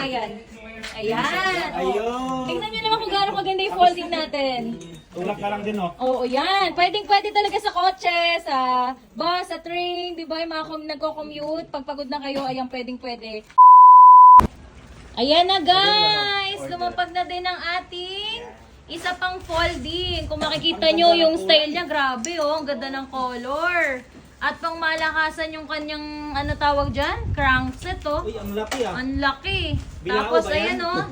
ayan. Ayan. Ayun. Tingnan nyo naman kung gaano kaganda yung folding natin. Tulak na lang din, oh. Oo, yan. Pwede talaga sa kotse, sa bus, sa train, di ba? Yung mga nagko-commute, pag pagod na kayo, ayan, pwede. Ayan na guys! Lumapag na din ang ating isa pang folding. Kung makikita nyo yung style niya, grabe oh. Ang ganda ng color. At pang malakasan yung kanyang, ano tawag dyan? Crankset oh. Uy, ang laki ah. Ang laki. Bilao Tapos ba yan? ayan oh.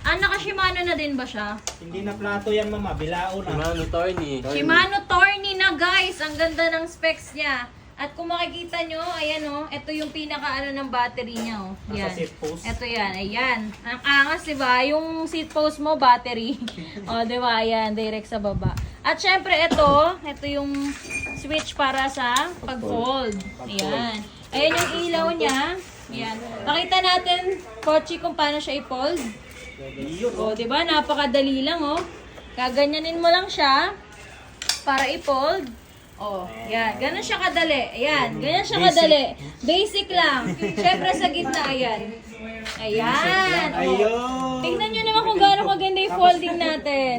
Naka-Shimano na din ba siya? Hindi na plato yan, mama. Bilao na. Shimano Torni. Shimano Torni na guys. Ang ganda ng specs niya. At kung makikita nyo, ayan oh, ito yung pinaka ng battery niya oh. Yan. Nasa seat post. Ito yan, ayan. Ang angas, diba? Yung seat post mo, battery. O, diba? Ayan, direct sa baba. At syempre, ito yung switch para sa pag-fold. Ayan. Ayan yung ilaw niya. Ayan. Pakita natin, Kochi, kung paano siya i-fold. O, diba? Napakadali lang, oh. Kaganyanin mo lang siya para i-fold. Oh, yan. Ganun siya kadali. Ayan. Ganyan siya kadali. Basic lang. Siyempre sa gitna, ayan. Ayan. Oh. Ayun. Tingnan nyo naman kung gaano kaganda yung folding natin.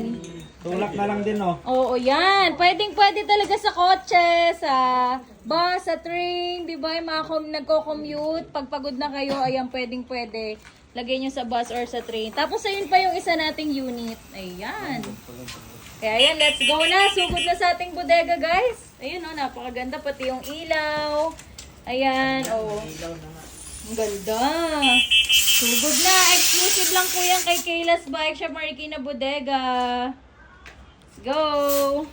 Tulak na lang din, oh. Oo, yan. Pwede talaga sa kotse, sa bus, sa train, di ba? Yung mga nagko-commute, pag pagod na kayo, ayan, pwede. Lagay nyo sa bus or sa train. Tapos, ayun pa yung isa nating unit. Ayan. Kaya ayan, let's go na. Sugod na sa ating bodega, guys. Ayun, oh, napakaganda. Pati yung ilaw. Ayan, oh. Ang ganda. Sugod na. Exclusive lang po yan kay Kayla's Bike Shop Marikina Bodega. Let's go!